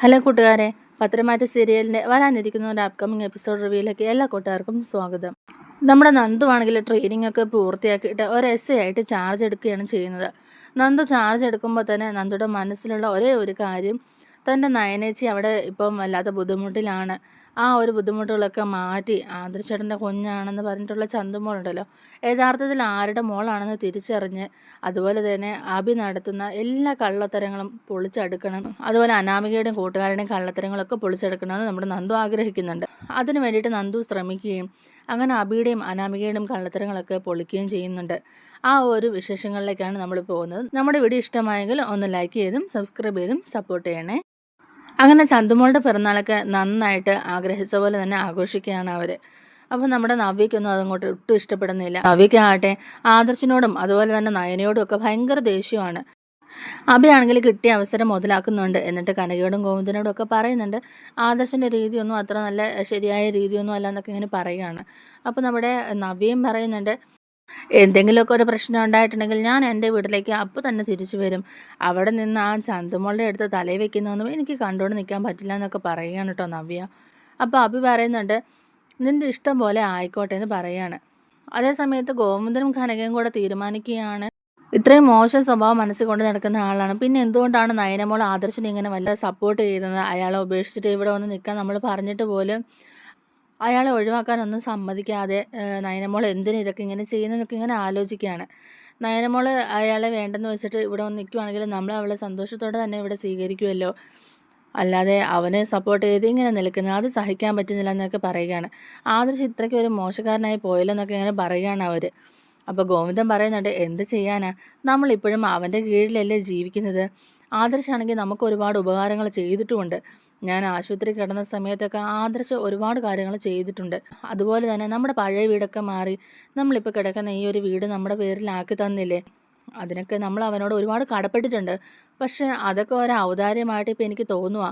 Hello കൂട്ടുകാരെ, പത്രമാറ്റ സീരിയലിൻ്റെ വരാനിരിക്കുന്ന ഒരു അപ്കമിങ് എപ്പിസോഡ് റിവ്യൂയിലേക്ക് എല്ലാ കൂട്ടുകാർക്കും സ്വാഗതം. നമ്മുടെ നന്ദു ആണെങ്കിൽ ട്രെയിനിങ് ഒക്കെ പൂർത്തിയാക്കിയിട്ട് ഒരു എസ് ആയിട്ട് ചാർജ് എടുക്കുകയാണ് ചെയ്യുന്നത്. നന്ദു ചാർജ് എടുക്കുമ്പോൾ തന്നെ നന്ദുയുടെ മനസ്സിലുള്ള ഒരേ ഒരു കാര്യം, തൻ്റെ നയനേച്ചി അവിടെ ഇപ്പം വല്ലാത്ത ബുദ്ധിമുട്ടിലാണ്. ആ ഒരു ബുദ്ധിമുട്ടുകളൊക്കെ മാറ്റി ആദർശേട്ടൻ്റെ കുഞ്ഞാണെന്ന് പറഞ്ഞിട്ടുള്ള ചന്തുമോളുണ്ടല്ലോ, യഥാർത്ഥത്തിൽ ആരുടെ മോളാണെന്ന് തിരിച്ചറിഞ്ഞ് അതുപോലെ തന്നെ അഭി നടത്തുന്ന എല്ലാ കള്ളത്തരങ്ങളും പൊളിച്ചെടുക്കണം. അതുപോലെ അനാമികയുടെയും കൂട്ടുകാരുടെയും കള്ളത്തരങ്ങളൊക്കെ പൊളിച്ചെടുക്കണമെന്ന് നമ്മുടെ നന്ദു ആഗ്രഹിക്കുന്നുണ്ട്. അതിനു വേണ്ടിയിട്ട് നന്ദു ശ്രമിക്കുകയും അങ്ങനെ അഭിയുടെയും അനാമികയുടെയും കള്ളത്തരങ്ങളൊക്കെ പൊളിക്കുകയും ചെയ്യുന്നുണ്ട്. ആ ഒരു വിശേഷങ്ങളിലേക്കാണ് നമ്മൾ പോകുന്നത്. നമ്മുടെ വീഡിയോ ഇഷ്ടമായെങ്കിൽ ഒന്ന് ലൈക്ക് ചെയ്തും സബ്സ്ക്രൈബ് ചെയ്തും സപ്പോർട്ട് ചെയ്യണേ. അങ്ങനെ ചന്തുമോളുടെ പിറന്നാളൊക്കെ നന്നായിട്ട് ആഗ്രഹിച്ച പോലെ തന്നെ ആഘോഷിക്കുകയാണ് അവർ. അപ്പോൾ നമ്മുടെ നവ്യയ്ക്കൊന്നും അതങ്ങോട്ട് ഒട്ടും ഇഷ്ടപ്പെടുന്നില്ല. നവ്യയ്ക്കാകട്ടെ ആദർശിനോടും അതുപോലെ തന്നെ നയനയോടും ഒക്കെ ഭയങ്കര ദേഷ്യമാണ്. അഭയാണെങ്കിൽ കിട്ടിയ അവസരം മുതലാക്കുന്നുണ്ട്. എന്നിട്ട് കനകയോടും ഗോവിന്ദനോടും ഒക്കെ പറയുന്നുണ്ട് ആദർശിൻ്റെ രീതിയൊന്നും അത്ര നല്ല ശരിയായ രീതിയൊന്നും അല്ല എന്നൊക്കെ ഇങ്ങനെ പറയുകയാണ്. അപ്പോൾ നമ്മുടെ നവ്യയും പറയുന്നുണ്ട് എന്തെങ്കിലുമൊക്കെ ഒരു പ്രശ്നം ഉണ്ടായിട്ടുണ്ടെങ്കിൽ ഞാൻ എൻ്റെ വീട്ടിലേക്ക് അപ്പോൾ തന്നെ തിരിച്ചു വരും. അവിടെ നിന്ന് ആ ചന്തുമോളുടെ അടുത്ത് തലയിൽ വെക്കുന്നതൊന്നും എനിക്ക് കണ്ടുകൊണ്ട് നിൽക്കാൻ പറ്റില്ല എന്നൊക്കെ പറയുകയാണ് കേട്ടോ നവ്യ. അപ്പോൾ അഭി പറയുന്നുണ്ട് നിൻ്റെ ഇഷ്ടം പോലെ ആയിക്കോട്ടെ എന്ന് പറയുകയാണ്. അതേ സമയത്ത് ഗോവിന്ദനും കനകയും കൂടെ തീരുമാനിക്കുകയാണ് ഇത്രയും മോശം സ്വഭാവം മനസ്സിൽ കൊണ്ട് നടക്കുന്ന ആളാണ്, പിന്നെ എന്തുകൊണ്ടാണ് നയനമോൾ ആദർശിനെ ഇങ്ങനെ വല്ല സപ്പോർട്ട് ചെയ്യുന്നത്? അയാളെ ഉപേക്ഷിച്ചിട്ട് ഇവിടെ വന്ന് നിൽക്കാൻ നമ്മൾ പറഞ്ഞിട്ട് പോലും അയാളെ ഒഴിവാക്കാനൊന്നും സമ്മതിക്കാതെ നയനമോൾ എന്തിനാ ഇതൊക്കെ ഇങ്ങനെ ചെയ്യുന്നതെന്നൊക്കെ ഇങ്ങനെ ആലോചിക്കുകയാണ്. നയനമോൾ അയാളെ വേണ്ടെന്ന് വെച്ചിട്ട് ഇവിടെ വന്ന് നിൽക്കുവാണെങ്കിൽ നമ്മൾ അവളെ സന്തോഷത്തോടെ തന്നെ ഇവിടെ സ്വീകരിക്കുമല്ലോ. അല്ലാതെ അവനെ സപ്പോർട്ട് ചെയ്ത് ഇങ്ങനെ നിൽക്കുന്നത് അത് സഹിക്കാൻ പറ്റുന്നില്ല എന്നൊക്കെ പറയുകയാണ്. ആദർശ് ഇത്രയ്ക്ക് ഒരു മോശക്കാരനായി പോയല്ലോ എന്നൊക്കെ ഇങ്ങനെ പറയുകയാണ് അവർ. അപ്പോൾ ഗോവിന്ദൻ പറയുന്നുണ്ട് എന്ത് ചെയ്യാനാ, നമ്മളിപ്പോഴും അവൻ്റെ കീഴിലല്ലേ ജീവിക്കുന്നത്. ആദർശാണെങ്കിൽ നമുക്ക് ഒരുപാട് ഉപകാരങ്ങൾ ചെയ്തിട്ടുമുണ്ട്. ഞാൻ ആശുപത്രി കിടന്ന സമയത്തൊക്കെ ആദർശ് ഒരുപാട് കാര്യങ്ങൾ ചെയ്തിട്ടുണ്ട്. അതുപോലെ തന്നെ നമ്മുടെ പഴയ വീടൊക്കെ മാറി നമ്മളിപ്പോൾ കിടക്കുന്ന ഈ ഒരു വീട് നമ്മുടെ പേരിലാക്കി തന്നില്ലേ, അതിനൊക്കെ നമ്മൾ അവനോട് ഒരുപാട് കടപ്പെട്ടിട്ടുണ്ട്. പക്ഷേ അതൊക്കെ ഒരു ഔദാര്യമായിട്ട് ഇപ്പം എനിക്ക് തോന്നുക.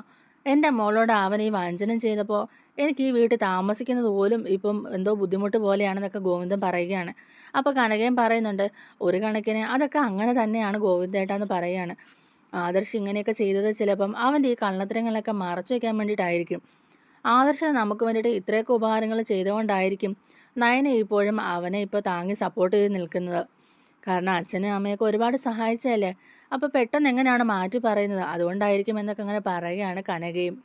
എൻ്റെ മോളോട് അവൻ ഈ വഞ്ചനം ചെയ്തപ്പോൾ എനിക്ക് ഈ വീട്ടിൽ താമസിക്കുന്നത് പോലും ഇപ്പം എന്തോ ബുദ്ധിമുട്ട് പോലെയാണെന്നൊക്കെ ഗോവിന്ദൻ പറയുകയാണ്. അപ്പോൾ കനകയും പറയുന്നുണ്ട് ഒരു കണക്കിന് അതൊക്കെ അങ്ങനെ തന്നെയാണ് ഗോവിന്ദേട്ടാന്ന് പറയുകയാണ്. ആദർശ് ഇങ്ങനെയൊക്കെ ചെയ്തത് ചിലപ്പം അവൻ്റെ ഈ കള്ളത്തരങ്ങളൊക്കെ മറച്ചു വയ്ക്കാൻ വേണ്ടിയിട്ടായിരിക്കും. ആദർശ് നമുക്ക് വേണ്ടിയിട്ട് ഇത്രയൊക്കെ ഉപകാരങ്ങൾ ചെയ്തുകൊണ്ടായിരിക്കും നയന ഇപ്പോഴും അവനെ ഇപ്പോൾ താങ്ങി സപ്പോർട്ട് ചെയ്ത് നിൽക്കുന്നത്. കാരണം അച്ഛനും അമ്മയൊക്കെ ഒരുപാട് സഹായിച്ചതല്ലേ. അപ്പോൾ പെട്ടെന്ന് എങ്ങനെയാണ് മാറ്റി പറയുന്നത്, അതുകൊണ്ടായിരിക്കും എന്നൊക്കെ അങ്ങനെ പറയുകയാണ് കനകയും.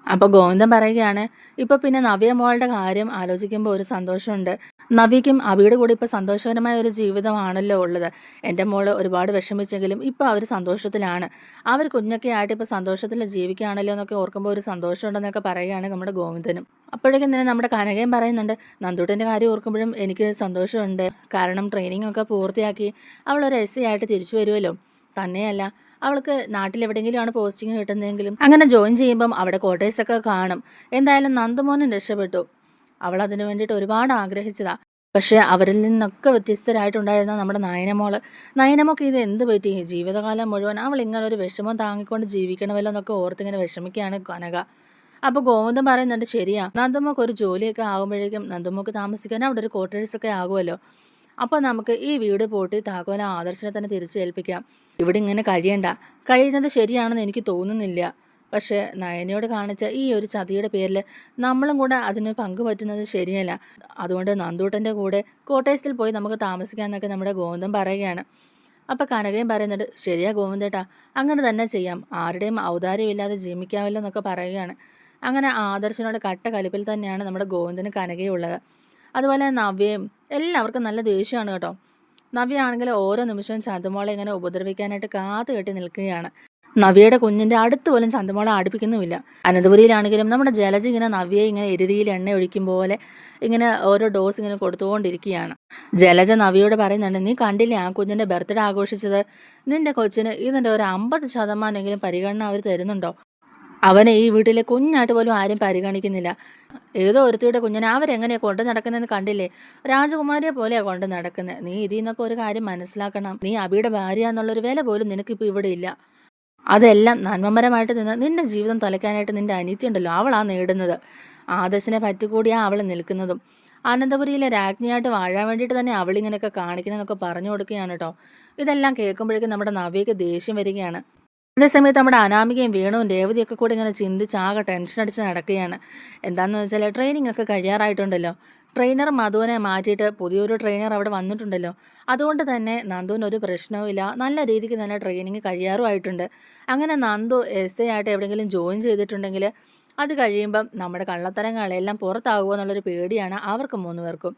അപ്പോൾ ഗോവിന്ദൻ പറയുകയാണ് ഇപ്പോൾ പിന്നെ നവ്യ മോളുടെ കാര്യം ആലോചിക്കുമ്പോൾ ഒരു സന്തോഷമുണ്ട്. നവ്യയ്ക്കും അവിയുടെ കൂടെ ഇപ്പോൾ സന്തോഷകരമായ ഒരു ജീവിതമാണല്ലോ ഉള്ളത്. എൻ്റെ മോള് ഒരുപാട് വിഷമിച്ചെങ്കിലും ഇപ്പോൾ അവർ സന്തോഷത്തിലാണ്. അവർ കുഞ്ഞൊക്കെ ആയിട്ട് ഇപ്പോൾ സന്തോഷത്തിൽ ജീവിക്കുകയാണല്ലോ എന്നൊക്കെ ഓർക്കുമ്പോൾ ഒരു സന്തോഷമുണ്ടെന്നൊക്കെ പറയുകയാണ് നമ്മുടെ ഗോവിന്ദനും. അപ്പോഴേക്കും തന്നെ നമ്മുടെ കനകയും പറയുന്നുണ്ട് നന്ദൂട്ടൻ്റെ കാര്യം ഓർക്കുമ്പോഴും എനിക്ക് സന്തോഷമുണ്ട്. കാരണം ട്രെയിനിങ് ഒക്കെ പൂർത്തിയാക്കി അവളൊരു എസ് ആയിട്ട് തിരിച്ചു വരുമല്ലോ. തന്നെയല്ല അവൾക്ക് നാട്ടിലെവിടെയെങ്കിലും ആണ് പോസ്റ്റിംഗ് കിട്ടുന്നതെങ്കിലും അങ്ങനെ ജോയിൻ ചെയ്യുമ്പം അവിടെ ക്വാർട്ടേഴ്സൊക്കെ കാണും. എന്തായാലും നന്ദുമോനും രക്ഷപ്പെട്ടു. അവൾ അതിനു വേണ്ടിയിട്ട് ഒരുപാട് ആഗ്രഹിച്ചതാ. പക്ഷേ അവരിൽ നിന്നൊക്കെ വ്യത്യസ്തരായിട്ടുണ്ടായിരുന്ന നമ്മുടെ നയനമോക്ക് ഇത് എന്ത് പറ്റി, ജീവിതകാലം മുഴുവൻ അവൾ ഇങ്ങനെ ഒരു വിഷമം താങ്ങിക്കൊണ്ട് ജീവിക്കണമല്ലോ എന്നൊക്കെ ഓർത്തിങ്ങനെ വിഷമിക്കുകയാണ് കനക. അപ്പോൾ ഗോവിന്ദൻ പറയുന്നുണ്ട് ശരിയാ, നന്ദുമോക്ക് ഒരു ജോലിയൊക്കെ ആകുമ്പോഴേക്കും നന്ദുമോക്ക് താമസിക്കാൻ അവിടെ ഒരു ക്വാർട്ടേഴ്സൊക്കെ ആകുമല്ലോ. അപ്പോൾ നമുക്ക് ഈ വീട് പൂട്ടി താക്കോല ആദർശനെ തന്നെ തിരിച്ചേൽപ്പിക്കാം. ഇവിടെ ഇങ്ങനെ കഴിയുന്നത് ശരിയാണെന്ന് എനിക്ക് തോന്നുന്നില്ല. പക്ഷേ നയനയോട് കാണിച്ച ഈ ഒരു ചതിയുടെ പേരിൽ നമ്മളും കൂടെ അതിന് പങ്കുപറ്റുന്നത് ശരിയല്ല. അതുകൊണ്ട് നന്ദൂട്ടൻ്റെ കൂടെ കോട്ടേഴ്സിൽ പോയി നമുക്ക് താമസിക്കാമെന്നൊക്കെ നമ്മുടെ ഗോവിന്ദൻ പറയുകയാണ്. അപ്പോൾ കനകയും പറയുന്നുണ്ട് ശരിയാ ഗോവിന്ദേട്ടാ, അങ്ങനെ തന്നെ ചെയ്യാം, ആരുടെയും ഔദാര്യമില്ലാതെ ജീവിക്കാമല്ലോ എന്നൊക്കെ പറയുകയാണ്. അങ്ങനെ ആദർശനോട് കട്ട കലിപ്പിൽ തന്നെയാണ് നമ്മുടെ ഗോവിന്ദന് കനകയുള്ളത്. അതുപോലെ നവ്യയും എല്ലാവർക്കും നല്ല ദേഷ്യമാണ് കേട്ടോ. നവ്യ ആണെങ്കിൽ ഓരോ നിമിഷവും ചന്തുമോളെ ഇങ്ങനെ ഉപദ്രവിക്കാനായിട്ട് കാത്തു കെട്ടി നിൽക്കുകയാണ്. നവ്യയുടെ കുഞ്ഞിൻ്റെ അടുത്ത് പോലും ചന്തുമോളെ അടുപ്പിക്കുന്നുമില്ല. അനന്തപുരിയിലാണെങ്കിലും നമ്മുടെ ജലജ ഇങ്ങനെ നവ്യയെ ഇങ്ങനെ എരുതിയിൽ എണ്ണ ഒഴിക്കും പോലെ ഇങ്ങനെ ഓരോ ഡോസ് ഇങ്ങനെ കൊടുത്തുകൊണ്ടിരിക്കുകയാണ്. ജലജ നവ്യയോട് പറയുന്നുണ്ട് നീ കണ്ടില്ലേ ആ കുഞ്ഞിൻ്റെ ബർത്ത്ഡേ ആഘോഷിച്ചത്, നിന്റെ കൊച്ചിന് ഇതിൻ്റെ ഒരു 50% പരിഗണന അവർ തരുന്നുണ്ടോ? അവനെ ഈ വീട്ടിലെ കുഞ്ഞായിട്ട് പോലും ആരും പരിഗണിക്കുന്നില്ല. ഏതോ ഒരുത്തിയുടെ കുഞ്ഞിനെ അവരെങ്ങനെയാണ് കൊണ്ടു നടക്കുന്നതെന്ന് കണ്ടില്ലേ, രാജകുമാരിയെ പോലെയാണ് കൊണ്ട് നടക്കുന്നത്. നീ ഇതിൽ നിന്നൊക്കെ ഒരു കാര്യം മനസ്സിലാക്കണം, നീ അബിയുടെ ഭാര്യ എന്നുള്ളൊരു വില പോലും നിനക്കിപ്പോൾ ഇവിടെ ഇല്ല. അതെല്ലാം നന്മമരമായിട്ട് നിന്ന് നിന്റെ ജീവിതം തുലയ്ക്കാനായിട്ട് നിന്റെ അനിയത്തി ഉണ്ടല്ലോ, അവളാ നേടുന്നത്. ആദർശനെ പറ്റിക്കൂടിയാ അവൾ നിൽക്കുന്നതും. അനന്തപുരിയിലെ രാജ്ഞിയായിട്ട് വാഴാൻ വേണ്ടിയിട്ട് തന്നെ അവളിങ്ങനെയൊക്കെ കാണിക്കുന്നതെന്നൊക്കെ പറഞ്ഞു കൊടുക്കുകയാണ് കേട്ടോ. ഇതെല്ലാം കേൾക്കുമ്പോഴേക്കും നമ്മുടെ നവ്യയ്ക്ക് ദേഷ്യം വരികയാണ്. അതേസമയത്ത് നമ്മുടെ അനാമികയും വേണുവും രേവതിയൊക്കെ കൂടി ഇങ്ങനെ ചിന്തിച്ച് ആകെ ടെൻഷൻ അടിച്ച് നടക്കുകയാണ്. എന്താണെന്ന് വെച്ചാൽ ട്രെയിനിങ് ഒക്കെ കഴിയാറായിട്ടുണ്ടല്ലോ. ട്രെയിനർ മധുവിനെ മാറ്റിയിട്ട് പുതിയൊരു ട്രെയിനർ അവിടെ വന്നിട്ടുണ്ടല്ലോ. അതുകൊണ്ട് തന്നെ നന്ദുവിന് ഒരു പ്രശ്നവുമില്ല. നല്ല രീതിക്ക് തന്നെ ട്രെയിനിങ് കഴിയാറുമായിട്ടുണ്ട്. അങ്ങനെ നന്ദു എസ് ഐ ആയിട്ട് എവിടെയെങ്കിലും ജോയിൻ ചെയ്തിട്ടുണ്ടെങ്കിൽ അത് കഴിയുമ്പം നമ്മുടെ കള്ളത്തരങ്ങളെല്ലാം പുറത്താകുമോ എന്നുള്ളൊരു പേടിയാണ് അവർക്ക് 3 പേർക്കും.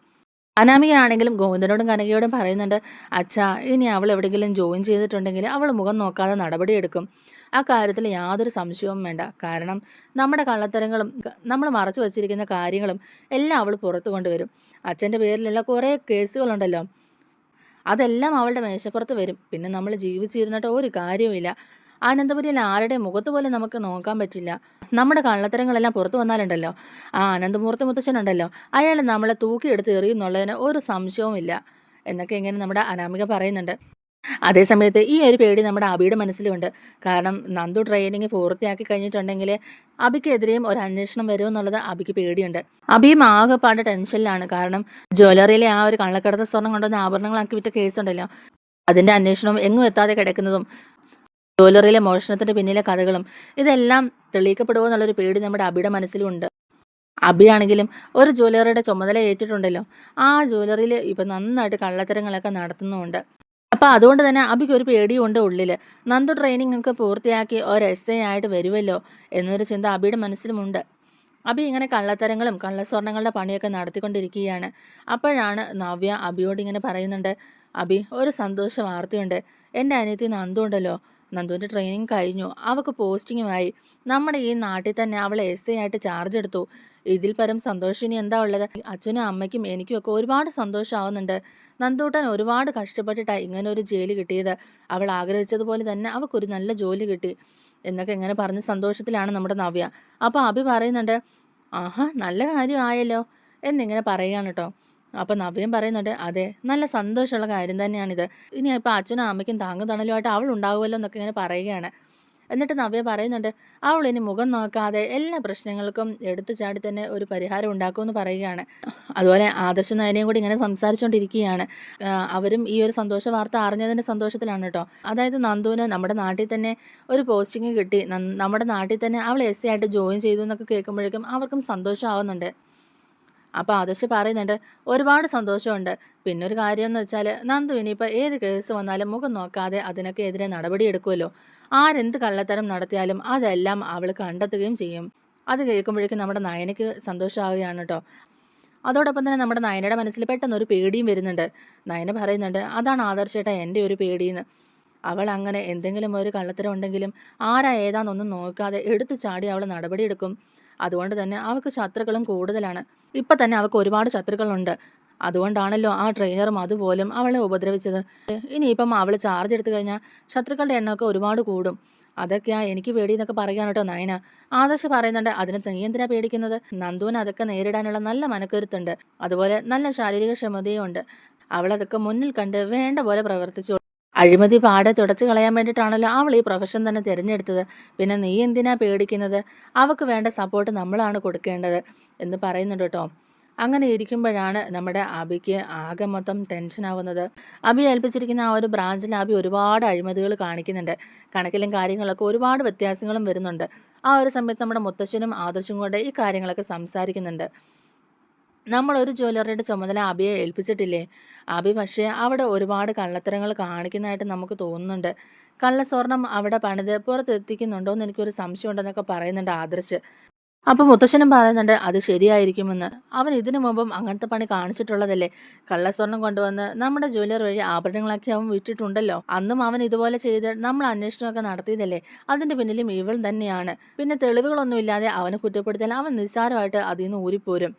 അനാമികയാണെങ്കിലും ഗോവിന്ദനോടും കനകയോടും പറയുന്നുണ്ട്, അച്ഛാ ഇനി അവൾ എവിടെയെങ്കിലും ജോയിൻ ചെയ്തിട്ടുണ്ടെങ്കിൽ അവൾ മുഖം നോക്കാതെ നടപടിയെടുക്കും. ആ കാര്യത്തിൽ യാതൊരു സംശയവും വേണ്ട. കാരണം നമ്മുടെ കള്ളത്തരങ്ങളും നമ്മൾ മറച്ചു വച്ചിരിക്കുന്ന കാര്യങ്ങളും എല്ലാം അവൾ പുറത്തു കൊണ്ടുവരും. അച്ഛൻ്റെ പേരിലുള്ള കുറേ കേസുകളുണ്ടല്ലോ, അതെല്ലാം അവളുടെ മേശപ്പുറത്ത് വരും. പിന്നെ നമ്മൾ ജീവിച്ചിരുന്നിട്ട് ഒരു കാര്യവുമില്ല. അനന്തപുരിയിൽ ആരുടെ മുഖത്ത് പോലും നമുക്ക് നോക്കാൻ പറ്റില്ല. നമ്മുടെ കള്ളത്തരങ്ങളെല്ലാം പുറത്തു വന്നാലുണ്ടല്ലോ, ആ അനന്തമൂർത്തി മുത്തശ്ശനുണ്ടല്ലോ, അയാൾ നമ്മളെ തൂക്കിയെടുത്ത് എറിയുന്നുള്ളതിന് ഒരു സംശയവുമില്ല എന്നൊക്കെ ഇങ്ങനെ നമ്മുടെ അനാമിക പറയുന്നുണ്ട്. അതേസമയത്ത് ഈ ഒരു പേടി നമ്മുടെ അബിയുടെ മനസ്സിലുണ്ട്. കാരണം നന്ദു ട്രെയിനിങ് പൂർത്തിയാക്കി കഴിഞ്ഞിട്ടുണ്ടെങ്കിൽ അബിക്കെതിരെയും ഒരു അന്വേഷണം വരുമെന്നുള്ളത് അബിക്ക് പേടിയുണ്ട്. അബിയും ആകെപ്പാട് ടെൻഷനിലാണ്. കാരണം ജ്വല്ലറിയിലെ ആ ഒരു കള്ളക്കടത്ത് സ്വർണം കൊണ്ടുവന്ന് ആഭരണങ്ങളാക്കി വിറ്റ കേസുണ്ടല്ലോ, അതിൻ്റെ അന്വേഷണം എങ്ങും എത്താതെ കിടക്കുന്നതും ജ്വല്ലറിയിലെ മോഷണത്തിന്റെ പിന്നിലെ കഥകളും ഇതെല്ലാം തെളിയിക്കപ്പെടുമോ എന്നുള്ളൊരു പേടി നമ്മുടെ അബിയുടെ മനസ്സിലുണ്ട്. അബിയാണെങ്കിലും ഒരു ജ്വല്ലറിയുടെ ചുമതല ഏറ്റിട്ടുണ്ടല്ലോ, ആ ജ്വല്ലറിയിൽ ഇപ്പം നന്നായിട്ട് കള്ളത്തരങ്ങളൊക്കെ നടത്തുന്നുമുണ്ട്. അപ്പോൾ അതുകൊണ്ട് തന്നെ അബിക്ക് ഒരു പേടിയുണ്ട് ഉള്ളിൽ. നന്ദു ട്രെയിനിങ് ഒക്കെ പൂർത്തിയാക്കി ഒരു എസ് ഐ ആയിട്ട് വരുമല്ലോ എന്നൊരു ചിന്ത അബിയുടെ മനസ്സിലുമുണ്ട്. അബി ഇങ്ങനെ കള്ളത്തരങ്ങളും കള്ളസ്വർണ്ണങ്ങളുടെ പണിയൊക്കെ നടത്തിക്കൊണ്ടിരിക്കുകയാണ്. അപ്പോഴാണ് നവ്യ അബിയോട് ഇങ്ങനെ പറയുന്നുണ്ട്, അബി ഒരു സന്തോഷ വാർത്തയുണ്ട്. എൻ്റെ അനിയത്തി നന്ദു ഉണ്ടല്ലോ, നന്ദുവിൻ്റെ ട്രെയിനിങ് കഴിഞ്ഞു, അവൾക്ക് പോസ്റ്റിങ്ങുമായി. നമ്മുടെ ഈ നാട്ടിൽ തന്നെ അവൾ എസ് ഐ ആയിട്ട് ചാർജ് എടുത്തു. ഇതിൽ പരം സന്തോഷം ഇനി എന്താ ഉള്ളത്? അച്ഛനും അമ്മയ്ക്കും എനിക്കും ഒക്കെ ഒരുപാട് സന്തോഷമാവുന്നുണ്ട്. നന്ദൂട്ടൻ ഒരുപാട് കഷ്ടപ്പെട്ടിട്ടാണ് ഇങ്ങനെ ഒരു ജോലി കിട്ടിയത്. അവൾ ആഗ്രഹിച്ചതുപോലെ തന്നെ അവൾക്കൊരു നല്ല ജോലി കിട്ടി എന്നൊക്കെ ഇങ്ങനെ പറഞ്ഞ സന്തോഷത്തിലാണ് നമ്മുടെ നവ്യ. അപ്പോൾ അഭി പറയുന്നുണ്ട്, ആഹാ നല്ല കാര്യമായല്ലോ എന്നിങ്ങനെ പറയുകയാണ് കേട്ടോ. അപ്പം നവ്യം പറയുന്നുണ്ട്, അതെ നല്ല സന്തോഷമുള്ള കാര്യം തന്നെയാണിത്. ഇനി ഇപ്പോൾ അച്ഛനും അമ്മയ്ക്കും താങ്ങും തണലുമായിട്ട് അവൾ ഉണ്ടാവുമല്ലോ എന്നൊക്കെ ഇങ്ങനെ പറയുകയാണ്. എന്നിട്ട് നവ്യ പറയുന്നുണ്ട്, അവൾ ഇനി മുഖം നോക്കാതെ എല്ലാ പ്രശ്നങ്ങൾക്കും എടുത്തു ചാടി തന്നെ ഒരു പരിഹാരം ഉണ്ടാക്കുമെന്ന് പറയുകയാണ്. അതുപോലെ ആദർശ നയനയും കൂടി ഇങ്ങനെ സംസാരിച്ചുകൊണ്ടിരിക്കുകയാണ്. അവരും ഈ ഒരു സന്തോഷ വാർത്ത അറിഞ്ഞതിൻ്റെ സന്തോഷത്തിലാണ് കേട്ടോ. അതായത് നന്ദുവിന് നമ്മുടെ നാട്ടിൽ തന്നെ ഒരു പോസ്റ്റിംഗ് കിട്ടി, നമ്മുടെ നാട്ടിൽ തന്നെ അവൾ എസ് ആയിട്ട് ജോയിൻ ചെയ്തു എന്നൊക്കെ കേൾക്കുമ്പോഴേക്കും അവർക്കും സന്തോഷമാവുന്നുണ്ട്. അപ്പോൾ ആദർശ് പറയുന്നുണ്ട്, ഒരുപാട് സന്തോഷമുണ്ട്. പിന്നൊരു കാര്യം എന്ന് വെച്ചാൽ നന്ദു ഇനിയിപ്പോൾ ഏത് കേസ് വന്നാലും മുഖം നോക്കാതെ അതിനൊക്കെ എതിരെ നടപടിയെടുക്കുമല്ലോ. ആരെന്ത് കള്ളത്തരം നടത്തിയാലും അതെല്ലാം അവൾ കണ്ടെത്തുകയും ചെയ്യും. അത് കേൾക്കുമ്പോഴേക്കും നമ്മുടെ നയനയ്ക്ക് സന്തോഷമാവുകയാണ് കേട്ടോ. അതോടൊപ്പം തന്നെ നമ്മുടെ നയനയുടെ മനസ്സിൽ പെട്ടെന്നൊരു പേടിയും വരുന്നുണ്ട്. നയന പറയുന്നുണ്ട്, അതാണ് ആദർശേട്ടാ എൻ്റെ ഒരു പേടിയെന്ന്. അവൾ അങ്ങനെ എന്തെങ്കിലും ഒരു കള്ളത്തരം ഉണ്ടെങ്കിലും ആരാ ഏതാന്നൊന്നും നോക്കാതെ എടുത്തു ചാടി അവൾ നടപടിയെടുക്കും. അതുകൊണ്ട് തന്നെ അവൾക്ക് ശത്രുക്കളും കൂടുതലാണ്. ഇപ്പം തന്നെ അവൾക്ക് ഒരുപാട് ശത്രുക്കളുണ്ട്. അതുകൊണ്ടാണല്ലോ ആ ട്രെയിനറും അതുപോലും അവളെ ഉപദ്രവിച്ചത്. ഇനിയിപ്പം അവൾ ചാർജ് എടുത്തു കഴിഞ്ഞാൽ ശത്രുക്കളുടെ എണ്ണമൊക്കെ ഒരുപാട് കൂടും. അതൊക്കെയാ എനിക്ക് പേടി എന്നൊക്കെ പറയാൻ കേട്ടോ നയന. ആദർശ് പറയുന്നുണ്ട്, അതിന് നീ എന്തിനാ പേടിക്കുന്നത്? നന്ദുവിന് അതൊക്കെ നേരിടാനുള്ള നല്ല മനക്കരുത്തുണ്ട്. അതുപോലെ നല്ല ശാരീരിക ക്ഷമതയും ഉണ്ട്. അവളതൊക്കെ മുന്നിൽ കണ്ട് വേണ്ട പോലെ പ്രവർത്തിച്ചു. അഴിമതി പാടെ തുടച്ചു കളയാൻ വേണ്ടിയിട്ടാണല്ലോ അവൾ ഈ പ്രൊഫഷൻ തന്നെ തിരഞ്ഞെടുത്തത്. പിന്നെ നീ എന്തിനാ പേടിക്കുന്നത്? അവൾക്ക് വേണ്ട സപ്പോർട്ട് നമ്മളാണ് കൊടുക്കേണ്ടത് എന്ന് പറയുന്നുണ്ട് കേട്ടോ. അങ്ങനെ ഇരിക്കുമ്പോഴാണ് നമ്മുടെ അബിക്ക് ആകെ മൊത്തം ടെൻഷനാവുന്നത്. അബി ഏൽപ്പിച്ചിരിക്കുന്ന ആ ഒരു ബ്രാഞ്ചിൽ അബി ഒരുപാട് അഴിമതികൾ കാണിക്കുന്നുണ്ട്. കണക്കിലും കാര്യങ്ങളൊക്കെ ഒരുപാട് വ്യത്യാസങ്ങളും വരുന്നുണ്ട്. ആ ഒരു സമയത്ത് നമ്മുടെ മുത്തശ്ശനും ആദർശും കൂടെ ഈ കാര്യങ്ങളൊക്കെ സംസാരിക്കുന്നുണ്ട്. നമ്മളൊരു ജ്വല്ലറിയുടെ ചുമതല അബിയെ ഏൽപ്പിച്ചിട്ടില്ലേ? അബി പക്ഷേ അവിടെ ഒരുപാട് കള്ളത്തരങ്ങൾ കാണിക്കുന്നതായിട്ട് നമുക്ക് തോന്നുന്നുണ്ട്. കള്ളസ്വർണം അവിടെ പണിത് പുറത്തെത്തിക്കുന്നുണ്ടോ എന്ന് എനിക്കൊരു സംശയം ഉണ്ടെന്നൊക്കെ പറയുന്നുണ്ട് ആദർശ്. അപ്പം മുത്തശ്ശനും പറയുന്നുണ്ട്, അത് ശരിയായിരിക്കുമെന്ന്. അവൻ ഇതിനു മുമ്പും അങ്ങനത്തെ പണി കാണിച്ചിട്ടുള്ളതല്ലേ. കള്ളസ്വർണം കൊണ്ടുവന്ന് നമ്മുടെ ജ്വല്ലറി വഴി ആഭരണങ്ങളാക്കി അവൻ വിറ്റിട്ടുണ്ടല്ലോ. അന്നും അവൻ ഇതുപോലെ ചെയ്ത് നമ്മൾ അന്വേഷണമൊക്കെ നടത്തിയതല്ലേ. അതിൻ്റെ പിന്നിലും ഇവൾ തന്നെയാണ്. പിന്നെ തെളിവുകളൊന്നുമില്ലാതെ അവനെ കുറ്റപ്പെടുത്തിയാൽ അവൻ നിസ്സാരമായിട്ട് അതിൽ നിന്ന് ഊരിപ്പോരും.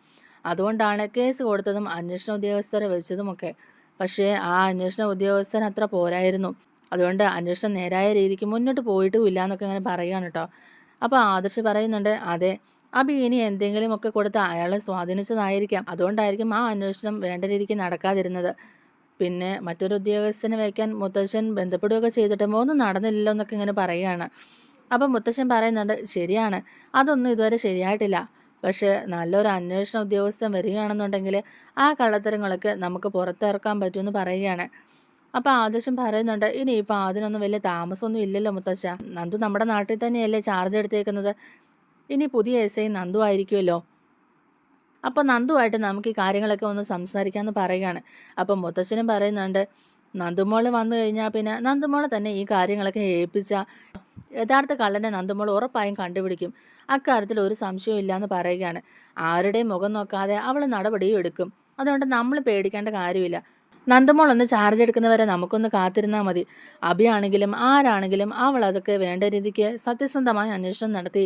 അതുകൊണ്ടാണ് കേസ് കൊടുത്തതും അന്വേഷണ ഉദ്യോഗസ്ഥരെ വെച്ചതുമൊക്കെ. പക്ഷേ ആ അന്വേഷണ ഉദ്യോഗസ്ഥൻ അത്ര പോരായിരുന്നു. അതുകൊണ്ട് അന്വേഷണം നേരായ രീതിക്ക് മുന്നോട്ട് പോയിട്ടുമില്ല എന്നൊക്കെ അങ്ങനെ പറയുകയാണ് കേട്ടോ. അപ്പോൾ ആദർശ് പറയുന്നുണ്ട്, അതെ അബി ഇനി എന്തെങ്കിലുമൊക്കെ കൊടുത്ത് അയാളെ സ്വാധീനിച്ചതായിരിക്കാം. അതുകൊണ്ടായിരിക്കും ആ അന്വേഷണം വേണ്ട രീതിക്ക് നടക്കാതിരുന്നത്. പിന്നെ മറ്റൊരു ഉദ്യോഗസ്ഥനെ വയ്ക്കാൻ മുത്തശ്ശൻ ബന്ധപ്പെടുകയൊക്കെ ചെയ്തിട്ടും ഒന്നും നടന്നില്ലല്ലോ എന്നൊക്കെ ഇങ്ങനെ പറയുകയാണ്. അപ്പം മുത്തശ്ശൻ പറയുന്നുണ്ട്, ശരിയാണ്, അതൊന്നും ഇതുവരെ ശരിയായിട്ടില്ല. പക്ഷേ നല്ലൊരു അന്വേഷണ ഉദ്യോഗസ്ഥൻ വരികയാണെന്നുണ്ടെങ്കിൽ ആ കള്ളത്തരങ്ങളൊക്കെ നമുക്ക് പുറത്തിറക്കാൻ പറ്റുമെന്ന് പറയുകയാണ്. അപ്പോൾ ആദർശം പറയുന്നുണ്ട്, ഇനിയിപ്പോൾ അതിനൊന്നും വലിയ താമസമൊന്നും ഇല്ലല്ലോ മുത്തശ്ശ. നന്ദു നമ്മുടെ നാട്ടിൽ തന്നെയല്ലേ ചാർജ് എടുത്തേക്കുന്നത്. ഇനി പുതിയ എസ് ഐ നന്ദു ആയിരിക്കുമല്ലോ. അപ്പോൾ നന്ദുവായിട്ട് നമുക്ക് ഈ കാര്യങ്ങളൊക്കെ ഒന്ന് സംസാരിക്കാമെന്ന് പറയുകയാണ്. അപ്പം മുത്തശ്ശനും പറയുന്നുണ്ട്, നന്ദുമോൾ വന്നു കഴിഞ്ഞാൽ പിന്നെ നന്ദുമോളെ തന്നെ ഈ കാര്യങ്ങളൊക്കെ ഏൽപ്പിച്ച യഥാർത്ഥ കള്ളനെ നന്ദുമോൾ ഉറപ്പായും കണ്ടുപിടിക്കും. അക്കാര്യത്തിൽ ഒരു സംശയവും ഇല്ലയെന്ന് പറയുകയാണ്. ആരുടെയും മുഖം നോക്കാതെ അവൾ നടപടിയും എടുക്കും. അതുകൊണ്ട് നമ്മൾ പേടിക്കേണ്ട കാര്യമില്ല. നന്ദുമോൾ ഒന്ന് ചാർജ് എടുക്കുന്നവരെ നമുക്കൊന്ന് കാത്തിരുന്നാൽ മതി. അഭിയാണെങ്കിലും ആരാണെങ്കിലും അവൾ അതൊക്കെ വേണ്ട രീതിക്ക് സത്യസന്ധമായ അന്വേഷണം നടത്തി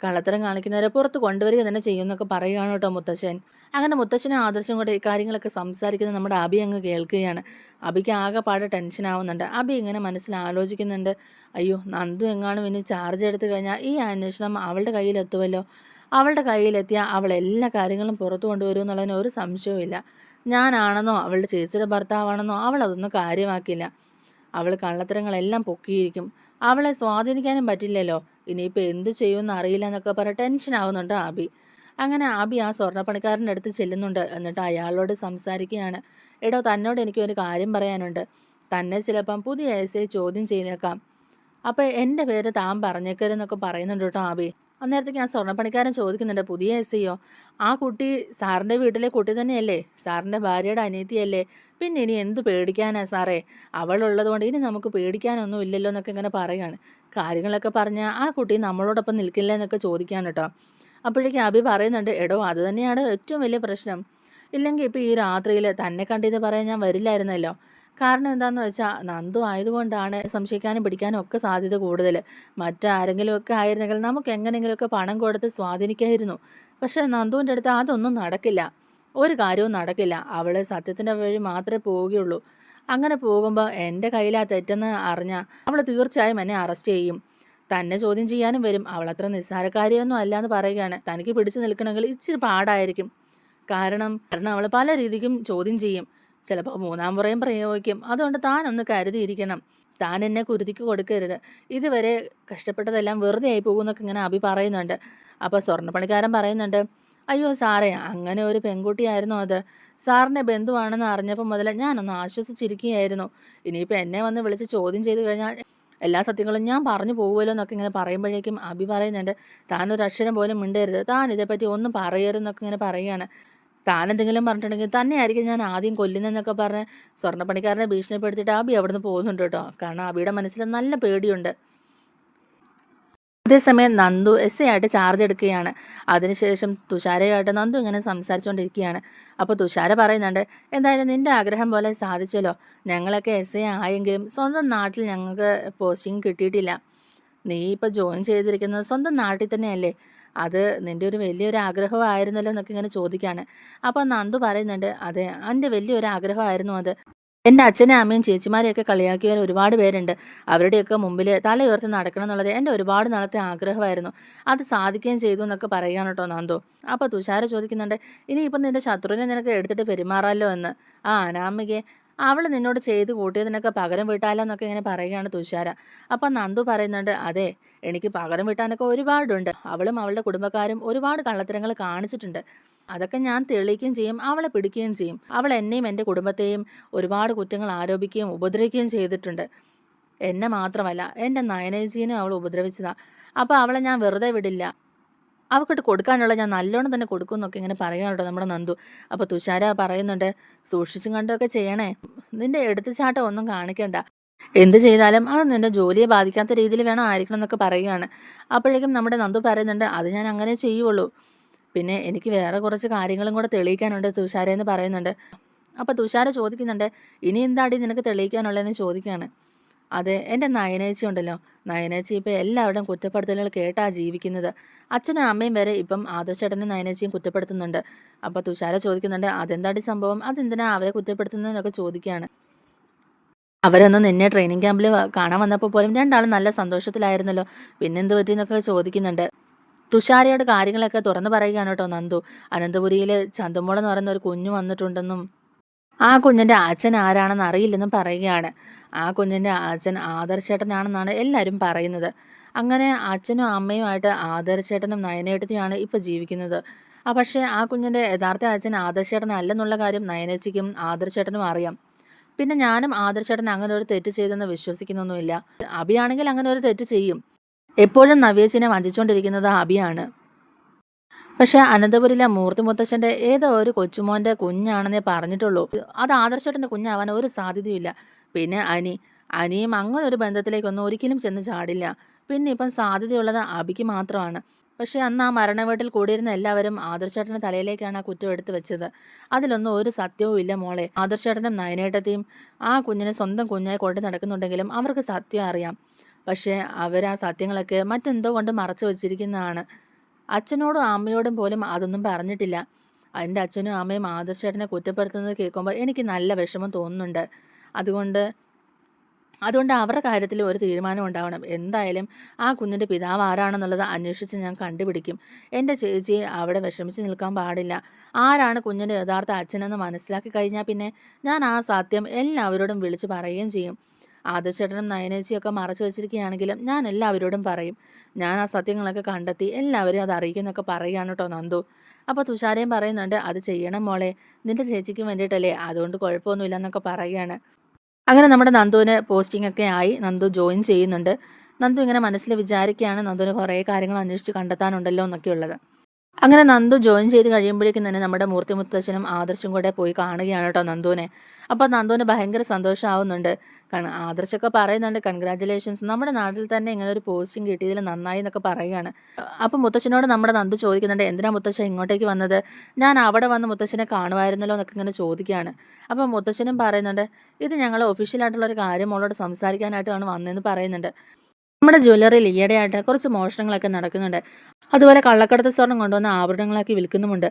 കള്ളത്തരം കാണിക്കുന്നവരെ പുറത്ത് കൊണ്ടുവരിക തന്നെ ചെയ്യുമെന്നൊക്കെ പറയുകയാണ് കേട്ടോ മുത്തശ്ശൻ. അങ്ങനെ മുത്തശ്ശനും ആദർശം കൂടെ ഈ കാര്യങ്ങളൊക്കെ സംസാരിക്കുന്നത് നമ്മുടെ അബി അങ്ങ് കേൾക്കുകയാണ്. അബിക്ക് ആകെപ്പാടെ ടെൻഷനാവുന്നുണ്ട്. അബി ഇങ്ങനെ മനസ്സിൽ ആലോചിക്കുന്നുണ്ട്, അയ്യോ നന്ദു എങ്ങാനും ഇനി ചാർജ് എടുത്തു കഴിഞ്ഞാൽ ഈ അന്വേഷണം അവളുടെ കയ്യിലെത്തുമല്ലോ. അവളുടെ കയ്യിലെത്തിയാൽ അവൾ എല്ലാ കാര്യങ്ങളും പുറത്തു കൊണ്ടുവരും എന്നുള്ളതിന് ഒരു സംശയവും. ഞാനാണെന്നോ അവളുടെ ചേച്ചിയുടെ ഭർത്താവാണെന്നോ അവൾ അതൊന്നും കാര്യമാക്കില്ല. അവൾ കള്ളത്തരങ്ങളെല്ലാം പൊക്കിയിരിക്കും. അവളെ സ്വാധീനിക്കാനും പറ്റില്ലല്ലോ. ഇനിയിപ്പോൾ എന്ത് ചെയ്യുമെന്ന് അറിയില്ല എന്നൊക്കെ പറഞ്ഞ് ടെൻഷനാകുന്നുണ്ട് ആബി. അങ്ങനെ ആബി ആ സ്വർണ്ണപ്പണിക്കാരൻ്റെ അടുത്ത് ചെല്ലുന്നുണ്ട്. എന്നിട്ട് അയാളോട് സംസാരിക്കുകയാണ്. എടോ, തന്നോട് എനിക്കൊരു കാര്യം പറയാനുണ്ട്. തന്നെ ചിലപ്പം പുതിയ എസ് ഐ ചോദ്യം ചെയ്തേക്കാം. അപ്പോൾ എൻ്റെ പേര് താൻ പറഞ്ഞേക്കരുതെന്നൊക്കെ പറയുന്നുണ്ട് കേട്ടോ ആബി. അന്നേരത്തേക്ക് ആ സ്വർണ്ണപ്പണിക്കാരൻ ചോദിക്കുന്നുണ്ട്, പുതിയ എസ് ഐയോ? ആ കുട്ടി സാറിൻ്റെ വീട്ടിലെ കുട്ടി തന്നെയല്ലേ? സാറിൻ്റെ ഭാര്യയുടെ അനിയത്തിയല്ലേ? പിന്നെ ഇനി എന്ത് പേടിക്കാനാ സാറേ? അവളുള്ളത് കൊണ്ട് ഇനി നമുക്ക് പേടിക്കാനൊന്നും ഇല്ലല്ലോ എന്നൊക്കെ ഇങ്ങനെ പറയുകയാണ്. കാര്യങ്ങളൊക്കെ പറഞ്ഞാൽ ആ കുട്ടി നമ്മളോടൊപ്പം നിൽക്കില്ല എന്നൊക്കെ ചോദിക്കുകയാണ് കേട്ടോ. അപ്പോഴേക്കും അബി പറയുന്നുണ്ട്, എടോ അത് തന്നെയാണ് ഏറ്റവും വലിയ പ്രശ്നം. ഇല്ലെങ്കിൽ ഇപ്പോൾ ഈ രാത്രിയിൽ തന്നെ കണ്ടിത് പറയാൻ ഞാൻ വരില്ലായിരുന്നല്ലോ. കാരണം എന്താണെന്ന് വെച്ചാൽ നന്ദു ആയതുകൊണ്ടാണ് സംശയിക്കാനും പിടിക്കാനും ഒക്കെ സാധ്യത കൂടുതൽ. മറ്റാരെങ്കിലുമൊക്കെ ആയിരുന്നെങ്കിൽ നമുക്ക് എങ്ങനെയെങ്കിലുമൊക്കെ പണം കൊടുത്ത് സ്വാധീനിക്കായിരുന്നു. പക്ഷേ നന്ദുവിൻ്റെ അടുത്ത് അതൊന്നും നടക്കില്ല. ഒരു കാര്യവും നടക്കില്ല. അവൾ സത്യത്തിൻ്റെ വഴി മാത്രമേ പോവുകയുള്ളൂ. അങ്ങനെ പോകുമ്പോൾ എൻ്റെ കയ്യിലാ തെറ്റെന്ന് അറിഞ്ഞാൽ അവൾ തീർച്ചയായും എന്നെ അറസ്റ്റ് ചെയ്യും. തന്നെ ചോദ്യം ചെയ്യാനും വരും. അവളത്ര നിസ്സാരക്കാരിയൊന്നും അല്ല എന്ന് പറയുകയാണ്. തനിക്ക് പിടിച്ചു നിൽക്കണമെങ്കിൽ ഇച്ചിരി പാടായിരിക്കും. കാരണം അവൾ പല രീതിക്കും ചോദ്യം ചെയ്യും. ചിലപ്പോൾ മൂന്നാം പുറയും പ്രയോഗിക്കും. അതുകൊണ്ട് താനൊന്ന് കരുതിയിരിക്കണം. താൻ എന്നെ കുരുതിക്ക് കൊടുക്കരുത്. ഇതുവരെ കഷ്ടപ്പെട്ടതെല്ലാം വെറുതെ ആയി പോകുമെന്നൊക്കെ ഇങ്ങനെ അഭി പറയുന്നുണ്ട്. അപ്പോൾ സ്വർണ്ണപ്പണിക്കാരൻ പറയുന്നുണ്ട്, അയ്യോ സാറേ, അങ്ങനെ ഒരു പെൺകുട്ടിയായിരുന്നു അത്. സാറിൻ്റെ ബന്ധുവാണെന്ന് അറിഞ്ഞപ്പോൾ മുതൽ ഞാനൊന്ന് ആശ്വസിച്ചിരിക്കുകയായിരുന്നു. ഇനിയിപ്പോൾ എന്നെ വന്ന് വിളിച്ച് ചോദ്യം ചെയ്ത് കഴിഞ്ഞാൽ എല്ലാ സത്യങ്ങളും ഞാൻ പറഞ്ഞു പോകുമല്ലോ എന്നൊക്കെ ഇങ്ങനെ പറയുമ്പോഴേക്കും അഭി പറയുന്നുണ്ട്, താനൊരു അക്ഷരം പോലും മിണ്ടരുത്, താൻ ഇതേപ്പറ്റി ഒന്നും പറയരുതെന്നൊക്കെ ഇങ്ങനെ പറയുകയാണ്. താൻ എന്തെങ്കിലും പറഞ്ഞിട്ടുണ്ടെങ്കിൽ തന്നെയായിരിക്കും ഞാൻ ആദ്യം കൊല്ലുന്നതെന്നൊക്കെ പറഞ്ഞ് സ്വർണ്ണപ്പണിക്കാരനെ ഭീഷണിപ്പെടുത്തിയിട്ട് അബി അവിടുന്ന് പോകുന്നുണ്ട് കേട്ടോ. കാരണം അബിയുടെ മനസ്സിൽ നല്ല പേടിയുണ്ട്. അതേസമയം നന്ദു എസ് ഐ ആയിട്ട് ചാർജ് എടുക്കുകയാണ്. അതിനുശേഷം തുഷാരയുമായിട്ട് നന്ദു ഇങ്ങനെ സംസാരിച്ചുകൊണ്ടിരിക്കുകയാണ്. അപ്പോൾ തുഷാര പറയുന്നുണ്ട്, എന്തായാലും നിൻ്റെ ആഗ്രഹം പോലെ സാധിച്ചല്ലോ. ഞങ്ങളൊക്കെ എസ് ഐ ആയെങ്കിലും സ്വന്തം നാട്ടിൽ ഞങ്ങൾക്ക് പോസ്റ്റിംഗ് കിട്ടിയിട്ടില്ല. നീ ഇപ്പോൾ ജോയിൻ ചെയ്തിരിക്കുന്നത് സ്വന്തം നാട്ടിൽ തന്നെയല്ലേ? അത് നിൻ്റെ ഒരു വലിയൊരു ആഗ്രഹമായിരുന്നല്ലോ എന്നൊക്കെ ഇങ്ങനെ ചോദിക്കുകയാണ്. അപ്പോൾ നന്ദു പറയുന്നുണ്ട്, അതെ, എൻ്റെ വലിയൊരു ആഗ്രഹമായിരുന്നു അത്. എൻ്റെ അച്ഛനും അമ്മയും ചേച്ചിമാരെയൊക്കെ കളിയാക്കിയവർ ഒരുപാട് പേരുണ്ട്. അവരുടെയൊക്കെ മുമ്പിൽ തല ഉയർത്തി നടക്കണം എന്നുള്ളത് എൻ്റെ ഒരുപാട് നാളത്തെ ആഗ്രഹമായിരുന്നു. അത് സാധിക്കുകയും ചെയ്തു എന്നൊക്കെ പറയുകയാണ് കേട്ടോ നന്ദു. അപ്പോൾ തുഷാര ചോദിക്കുന്നുണ്ട്, ഇനിയിപ്പം നിൻ്റെ ശത്രുവിനെ നിനക്ക് എടുത്തിട്ട് പെരുമാറാമല്ലോ എന്ന്. ആ അനാമികയെ അവൾ നിന്നോട് ചെയ്ത് കൂട്ടിയതിനൊക്കെ പകരം വീട്ടാലോ എന്നൊക്കെ ഇങ്ങനെ പറയുകയാണ് തുഷാര. അപ്പം നന്ദു പറയുന്നുണ്ട്, അതെ, എനിക്ക് പകരം വീട്ടാനൊക്കെ ഒരുപാടുണ്ട്. അവളും അവളുടെ കുടുംബക്കാരും ഒരുപാട് കള്ളത്തരങ്ങൾ കാണിച്ചിട്ടുണ്ട്. അതൊക്കെ ഞാൻ തെളിയിക്കുകയും ചെയ്യും, അവളെ പിടിക്കുകയും ചെയ്യും. അവൾ എന്നെയും എൻ്റെ കുടുംബത്തെയും ഒരുപാട് കുറ്റങ്ങൾ ആരോപിക്കുകയും ഉപദ്രവിക്കുകയും ചെയ്തിട്ടുണ്ട്. എന്നെ മാത്രമല്ല, എൻ്റെ നയനേജീനെ അവൾ ഉപദ്രവിച്ചതാ. അപ്പോൾ അവളെ ഞാൻ വെറുതെ വിടില്ല. അവൾക്കിട്ട് കൊടുക്കാനുള്ള ഞാൻ നല്ലോണം തന്നെ കൊടുക്കും എന്നൊക്കെ ഇങ്ങനെ പറയാനുണ്ടോ നമ്മുടെ നന്ദു. അപ്പോൾ തുഷാര പറയുന്നുണ്ട്, സൂക്ഷിച്ചും കണ്ടൊക്കെ ചെയ്യണേ. നിൻ്റെ എടുത്തുചാട്ടം ഒന്നും കാണിക്കണ്ട. എന്ത് ചെയ്താലും അത് നിൻ്റെ ജോലിയെ ബാധിക്കാത്ത രീതിയിൽ വേണം ആയിരിക്കണം എന്നൊക്കെ പറയുകയാണ്. അപ്പോഴേക്കും നമ്മുടെ നന്ദു പറയുന്നുണ്ട്, അത് ഞാൻ അങ്ങനെ ചെയ്യുള്ളൂ. പിന്നെ എനിക്ക് വേറെ കുറച്ച് കാര്യങ്ങളും കൂടെ തെളിയിക്കാനുണ്ട് തുഷാര എന്ന് പറയുന്നുണ്ട്. അപ്പോൾ തുഷാര ചോദിക്കുന്നുണ്ട്, ഇനി എന്താടി നിനക്ക് തെളിയിക്കാനുള്ളതെന്ന് ചോദിക്കുകയാണ്. അതെ, എൻ്റെ നയനേച്ചി ഉണ്ടല്ലോ, നയനേച്ചി ഇപ്പോൾ എല്ലാവരുടെയും കുറ്റപ്പെടുത്തലുകൾ കേട്ടാ ജീവിക്കുന്നത്. അച്ഛനും അമ്മയും വരെ ഇപ്പം ആദർശേട്ടനും നയനേച്ചിയും കുറ്റപ്പെടുത്തുന്നുണ്ട്. അപ്പോൾ തുഷാര ചോദിക്കുന്നുണ്ട്, അതെന്താടി സംഭവം, അതെന്തിനാ അവരെ കുറ്റപ്പെടുത്തുന്നതെന്നൊക്കെ ചോദിക്കുകയാണ്. അവരൊന്ന് നിന്നെ ട്രെയിനിങ് ക്യാമ്പിൽ കാണാൻ വന്നപ്പോൾ പോലും രണ്ടാളും നല്ല സന്തോഷത്തിലായിരുന്നല്ലോ, പിന്നെന്ത് പറ്റിയെന്നൊക്കെ ചോദിക്കുന്നുണ്ട്. തുഷാരയോട് കാര്യങ്ങളൊക്കെ തുറന്നു പറയുകയാണ് കേട്ടോ നന്ദു. അനന്തപുരിയിൽ ചന്തുമോളെന്ന് പറയുന്ന ഒരു കുഞ്ഞു വന്നിട്ടുണ്ടെന്നും ആ കുഞ്ഞിൻ്റെ അച്ഛൻ ആരാണെന്ന് അറിയില്ലെന്നും പറയുകയാണ്. ആ കുഞ്ഞിൻ്റെ അച്ഛൻ ആദർശേട്ടനാണെന്നാണ് എല്ലാവരും പറയുന്നത്. അങ്ങനെ അച്ഛനും അമ്മയുമായിട്ട് ആദർശേട്ടനും നയനേട്ടത്തിയാണ് ഇപ്പോൾ ജീവിക്കുന്നത്. പക്ഷേ ആ കുഞ്ഞിൻ്റെ യഥാർത്ഥ അച്ഛൻ ആദർശേട്ടനല്ലെന്നുള്ള കാര്യം നയനേച്ചിക്കും ആദർശേട്ടനും അറിയാം. പിന്നെ ഞാനും ആദർശേട്ടൻ അങ്ങനെ ഒരു തെറ്റ് ചെയ്തെന്ന് വിശ്വസിക്കുന്നൊന്നുമില്ല. അഭിയാണെങ്കിൽ അങ്ങനെ ഒരു തെറ്റ് ചെയ്യും. എപ്പോഴും നവ്യേച്ചിനെ വഞ്ചിച്ചുകൊണ്ടിരിക്കുന്നത് അഭിയാണ്. പക്ഷെ അനന്തപുരിയിലെ മൂർത്തി മുത്തശ്ശന്റെ ഏതോ ഒരു കൊച്ചുമോന്റെ കുഞ്ഞാണെന്നേ പറഞ്ഞിട്ടുള്ളൂ. അത് ആദർശേട്ടന്റെ കുഞ്ഞാവാൻ ഒരു സാധ്യതയുമില്ല. പിന്നെ അനിയും അങ്ങനെ ഒരു ബന്ധത്തിലേക്കൊന്നും ഒരിക്കലും ചെന്ന് ചാടില്ല. പിന്നെ ഇപ്പം സാധ്യതയുള്ളത് അഭിക്ക് മാത്രമാണ്. പക്ഷെ അന്ന് ആ മരണ വീട്ടിൽ കൂടിയിരുന്ന എല്ലാവരും ആദർശേട്ടന്റെ തലയിലേക്കാണ് ആ കുറ്റം എടുത്തു വെച്ചത്. അതിലൊന്നും ഒരു സത്യവും ഇല്ല മോളെ. ആദർശേട്ടനും നയനേട്ടത്തെയും ആ കുഞ്ഞിനെ സ്വന്തം കുഞ്ഞായി കൊണ്ട് നടക്കുന്നുണ്ടെങ്കിലും അവർക്ക് സത്യം അറിയാം. പക്ഷേ ആ സത്യങ്ങളൊക്കെ മറ്റെന്തോ കൊണ്ട് മറച്ചു വച്ചിരിക്കുന്നതാണ്. അച്ഛനോടും അമ്മയോടും പോലും അതൊന്നും പറഞ്ഞിട്ടില്ല. എൻ്റെ അച്ഛനും അമ്മയും ആദർശേട്ടനെ കുറ്റപ്പെടുത്തുന്നത് കേൾക്കുമ്പോൾ എനിക്ക് നല്ല വിഷമം തോന്നുന്നുണ്ട്. അതുകൊണ്ട് അതുകൊണ്ട് അവരുടെ കാര്യത്തിൽ ഒരു തീരുമാനം ഉണ്ടാവണം. എന്തായാലും ആ കുഞ്ഞിൻ്റെ പിതാവ് ആരാണെന്നുള്ളത് അന്വേഷിച്ച് ഞാൻ കണ്ടുപിടിക്കും. എൻ്റെ ചേച്ചിയെ അവിടെ വിഷമിച്ച് നിൽക്കാൻ പാടില്ല. ആരാണ് കുഞ്ഞിൻ്റെ യഥാർത്ഥ അച്ഛനെന്ന് മനസ്സിലാക്കി കഴിഞ്ഞാൽ പിന്നെ ഞാൻ ആ സത്യം എല്ലാവരോടും വിളിച്ച് പറയുകയും ചെയ്യും. ആദർശേട്ടനും നയനേച്ചിയൊക്കെ മറച്ചു വെച്ചിരിക്കുകയാണെങ്കിലും ഞാൻ എല്ലാവരോടും പറയും. ഞാൻ ആ സത്യങ്ങളൊക്കെ കണ്ടെത്തി എല്ലാവരും അത് അറിയിക്കുന്നൊക്കെ പറയുകയാണ് കേട്ടോ നന്ദു. അപ്പോൾ തുഷാരയും പറയുന്നുണ്ട്, അത് ചെയ്യണം മോളെ, നിന്റെ ചേച്ചിക്ക് വേണ്ടിയിട്ടല്ലേ, അതുകൊണ്ട് കുഴപ്പമൊന്നുമില്ല എന്നൊക്കെ പറയുകയാണ്. അങ്ങനെ നമ്മുടെ നന്ദുവിന് പോസ്റ്റിംഗ് ഒക്കെ ആയി. നന്ദു ജോയിൻ ചെയ്യുന്നുണ്ട്. നന്ദു ഇങ്ങനെ മനസ്സിൽ വിചാരിക്കുകയാണ്, നന്ദുവിന് കുറേ കാര്യങ്ങൾ അന്വേഷിച്ച് കണ്ടെത്താനുണ്ടല്ലോ എന്നൊക്കെ ഉള്ളത്. അങ്ങനെ നന്ദു ജോയിൻ ചെയ്ത് കഴിയുമ്പോഴേക്കും തന്നെ നമ്മുടെ മൂർത്തി മുത്തശ്ശനും ആദർശും കൂടെ പോയി കാണുകയാണ് കേട്ടോ നന്ദുവിനെ. അപ്പോൾ നന്ദുവിന് ഭയങ്കര സന്തോഷമാവുന്നുണ്ട്. കാരണം ആദർശൊക്കെ പറയുന്നുണ്ട്, കൺഗ്രാറ്റുലേഷൻസ്, നമ്മുടെ നാട്ടിൽ തന്നെ ഇങ്ങനെ ഒരു പോസ്റ്റിംഗ് കിട്ടിയതിൽ നന്നായി എന്നൊക്കെ പറയുകയാണ്. അപ്പോൾ മുത്തശ്ശനോട് നമ്മുടെ നന്ദു ചോദിക്കുന്നുണ്ട്, എന്തിനാ മുത്തശ്ശൻ ഇങ്ങോട്ടേക്ക് വന്നത്, ഞാൻ അവിടെ വന്ന് മുത്തശ്ശനെ കാണുമായിരുന്നല്ലോ എന്നൊക്കെ ഇങ്ങനെ ചോദിക്കുകയാണ്. അപ്പോൾ മുത്തശ്ശനും പറയുന്നുണ്ട്, ഇത് ഞങ്ങൾ ഒഫീഷ്യലായിട്ടുള്ളൊരു കാര്യം മോളോട് സംസാരിക്കാനായിട്ടാണ് വന്നതെന്ന് പറയുന്നുണ്ട്. നമ്മുടെ ജ്വല്ലറിയിൽ ഈയിടെയായിട്ട് കുറച്ച് മോഷണങ്ങളൊക്കെ നടക്കുന്നുണ്ട്. അതുപോലെ കള്ളക്കടത്ത് സ്വർണം കൊണ്ടുവന്ന ആഭരണങ്ങളാക്കി വിൽക്കുന്നുമുണ്ട്.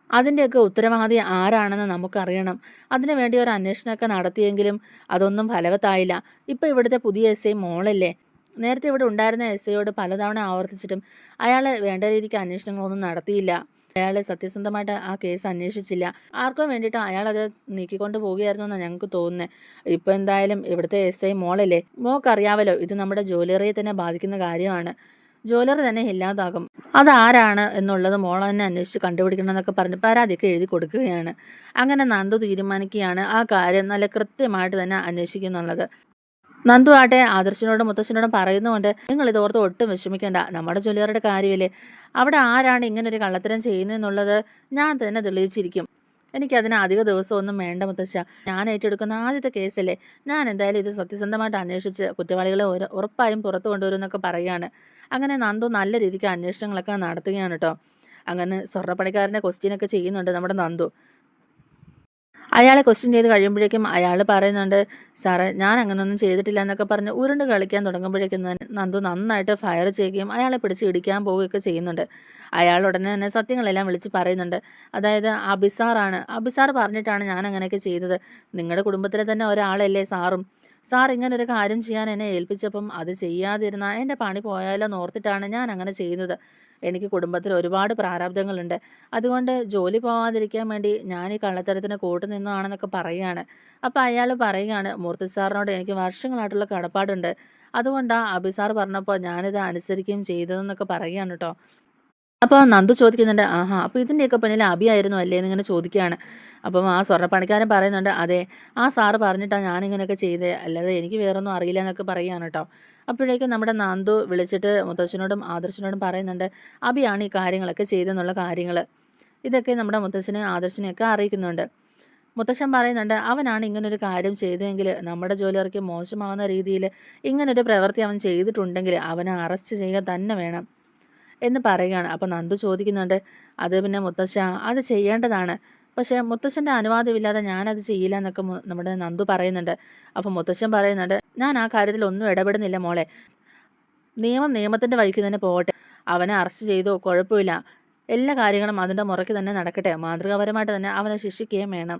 അതിൻ്റെയൊക്കെ ഉത്തരവാദി ആരാണെന്ന് നമുക്കറിയണം. അതിനു വേണ്ടി ഒരു അന്വേഷണമൊക്കെ നടത്തിയെങ്കിലും അതൊന്നും ഫലവത്തായില്ല. ഇപ്പോൾ ഇവിടുത്തെ പുതിയ എസ് ഐ മോളല്ലേ. നേരത്തെ ഇവിടെ ഉണ്ടായിരുന്ന എസ് ഐയോട് പലതവണ ആവർത്തിച്ചിട്ടും അയാൾ വേണ്ട രീതിക്ക് അന്വേഷണങ്ങളൊന്നും നടത്തിയില്ല. അയാൾ സത്യസന്ധമായിട്ട് ആ കേസ് അന്വേഷിച്ചില്ല. ആർക്കും വേണ്ടിയിട്ട് അയാളത് നീക്കിക്കൊണ്ട് പോവുകയായിരുന്നു എന്നാണ് ഞങ്ങൾക്ക് തോന്നുന്നത്. ഇപ്പോൾ എന്തായാലും ഇവിടുത്തെ എസ് ഐ മോളല്ലേ. മോൾക്കറിയാമല്ലോ, ഇത് നമ്മുടെ ജ്വല്ലറിയെ തന്നെ ബാധിക്കുന്ന കാര്യമാണ്. ജ്വല്ലറി തന്നെ ഇല്ലാതാകും. അതാരാണ് എന്നുള്ളത് മോൾ തന്നെ അന്വേഷിച്ച് കണ്ടുപിടിക്കണം എന്നൊക്കെ പറഞ്ഞ് പരാതിയൊക്കെ എഴുതി കൊടുക്കുകയാണ്. അങ്ങനെ നന്ദു തീരുമാനിക്കുകയാണ് ആ കാര്യം നല്ല കൃത്യമായിട്ട് തന്നെ അന്വേഷിക്കുന്നുള്ളത്. നന്ദു ആട്ടെ ആദർശിനോടും മുത്തശ്ശനോടും പറയുന്നുകൊണ്ട്, നിങ്ങൾ ഇതോർത്ത് ഒട്ടും വിഷമിക്കേണ്ട, നമ്മുടെ ജ്വല്ലറിയുടെ കാര്യമില്ലേ, അവിടെ ആരാണ് ഇങ്ങനൊരു കള്ളത്തരം ചെയ്യുന്നതെന്നുള്ളത് ഞാൻ തന്നെ തെളിയിച്ചിരിക്കും. എനിക്കതിന് അധിക ദിവസമൊന്നും വേണ്ട മുത്തശ്ശ. ഞാൻ ഏറ്റെടുക്കുന്ന ആദ്യത്തെ കേസല്ലേ. ഞാൻ എന്തായാലും ഇത് സത്യസന്ധമായിട്ട് അന്വേഷിച്ച് കുറ്റവാളികളെ ഉറപ്പായും പുറത്തു കൊണ്ടുവരുമെന്നൊക്കെ പറയുകയാണ്. അങ്ങനെ നന്ദു നല്ല രീതിക്ക് അന്വേഷണങ്ങളൊക്കെ നടത്തുകയാണ് കേട്ടോ. അങ്ങനെ സ്വർണ്ണപ്പണിക്കാരൻ്റെ ക്വസ്റ്റ്യനൊക്കെ ചെയ്യുന്നുണ്ട് നമ്മുടെ നന്ദു. അയാളെ ക്വസ്റ്റ്യൻ ചെയ്ത് കഴിയുമ്പോഴേക്കും അയാൾ പറയുന്നുണ്ട്, സാറേ ഞാൻ അങ്ങനെയൊന്നും ചെയ്തിട്ടില്ല എന്നൊക്കെ പറഞ്ഞ് ഉരുണ്ട് കളിക്കാൻ തുടങ്ങുമ്പോഴേക്കും നന്ദു നന്നായിട്ട് ഫയർ ചെയ്യുകയും അയാളെ പിടിച്ച് ഇടിക്കാൻ പോവുകയൊക്കെ ചെയ്യുന്നുണ്ട്. അയാൾ ഉടനെ തന്നെ സത്യങ്ങളെല്ലാം വിളിച്ച് പറയുന്നുണ്ട്. അതായത് അബിസാർ പറഞ്ഞിട്ടാണ് ഞാൻ അങ്ങനെയൊക്കെ ചെയ്തത്. നിങ്ങളുടെ കുടുംബത്തിലെ തന്നെ ഒരാളല്ലേ സാറും. സാർ ഇങ്ങനൊരു കാര്യം ചെയ്യാൻ എന്നെ ഏൽപ്പിച്ചപ്പം അത് ചെയ്യാതിരുന്ന എൻ്റെ പണി പോയാലോ എന്നോർത്തിട്ടാണ് ഞാൻ അങ്ങനെ ചെയ്യുന്നത്. എനിക്ക് കുടുംബത്തിൽ ഒരുപാട് പ്രാരാബ്ദങ്ങളുണ്ട്. അതുകൊണ്ട് ജോലി പോവാതിരിക്കാൻ വേണ്ടി ഞാൻ ഈ കള്ളത്തരത്തിന് കൂട്ടുനിന്നതാണെന്നൊക്കെ പറയുകയാണ്. അപ്പോൾ അയാൾ പറയുകയാണ്, മൂർത്തി സാറിനോട് എനിക്ക് വർഷങ്ങളായിട്ടുള്ള കടപ്പാടുണ്ട്. അതുകൊണ്ടാണ് അബി പറഞ്ഞപ്പോൾ ഞാനിത് അനുസരിക്കുകയും ചെയ്തതെന്നൊക്കെ പറയുകയാണ് കേട്ടോ. അപ്പോൾ നന്ദു ചോദിക്കുന്നുണ്ട്, ആഹാ അപ്പോൾ ഇതിൻ്റെയൊക്കെ പിന്നിൽ അബിയായിരുന്നു അല്ലേ എന്നിങ്ങനെ ചോദിക്കുകയാണ്. അപ്പം ആ സ്വർണ്ണപ്പണിക്കാരൻ പറയുന്നുണ്ട്, അതെ, ആ സാറ് പറഞ്ഞിട്ടാണ് ഞാനിങ്ങനെയൊക്കെ ചെയ്തത്, അല്ലാതെ എനിക്ക് വേറൊന്നും അറിയില്ല എന്നൊക്കെ പറയുകയാണ് കേട്ടോ. അപ്പോഴേക്കും നമ്മുടെ നന്ദു വിളിച്ചിട്ട് മുത്തശ്ശനോടും ആദർശനോടും പറയുന്നുണ്ട്, അബിയാണ് ഈ കാര്യങ്ങളൊക്കെ ചെയ്തെന്നുള്ള കാര്യങ്ങൾ. ഇതൊക്കെ നമ്മുടെ മുത്തശ്ശനെയും ആദർശനെയൊക്കെ അറിയിക്കുന്നുണ്ട്. മുത്തശ്ശൻ പറയുന്നുണ്ട്, അവനാണ് ഇങ്ങനൊരു കാര്യം ചെയ്തതെങ്കിൽ, നമ്മുടെ ജ്വല്ലറിക്ക് മോശമാകുന്ന രീതിയിൽ ഇങ്ങനൊരു പ്രവൃത്തി അവൻ ചെയ്തിട്ടുണ്ടെങ്കിൽ അവനെ അറസ്റ്റ് ചെയ്യുക തന്നെ വേണം എന്ന് പറയുകയാണ്. അപ്പോൾ നന്ദു ചോദിക്കുന്നുണ്ട്, അത് പിന്നെ മുത്തശ്ശ അത് ചെയ്യേണ്ടതാണ്, പക്ഷേ മുത്തശ്ശൻ്റെ അനുവാദമില്ലാതെ ഞാനത് ചെയ്യില്ല എന്നൊക്കെ നമ്മുടെ നന്ദു പറയുന്നുണ്ട്. അപ്പോൾ മുത്തശ്ശൻ പറയുന്നുണ്ട്, ഞാൻ ആ കാര്യത്തിൽ ഒന്നും ഇടപെടുന്നില്ല മോളെ. നിയമം നിയമത്തിൻ്റെ വഴിക്ക് തന്നെ പോകട്ടെ. അവനെ അറസ്റ്റ് ചെയ്തോ കുഴപ്പമില്ല. എല്ലാ കാര്യങ്ങളും അതിൻ്റെ മുറയ്ക്ക് തന്നെ നടക്കട്ടെ. മാതൃകാപരമായിട്ട് തന്നെ അവനെ ശിക്ഷിക്കുകയും വേണം.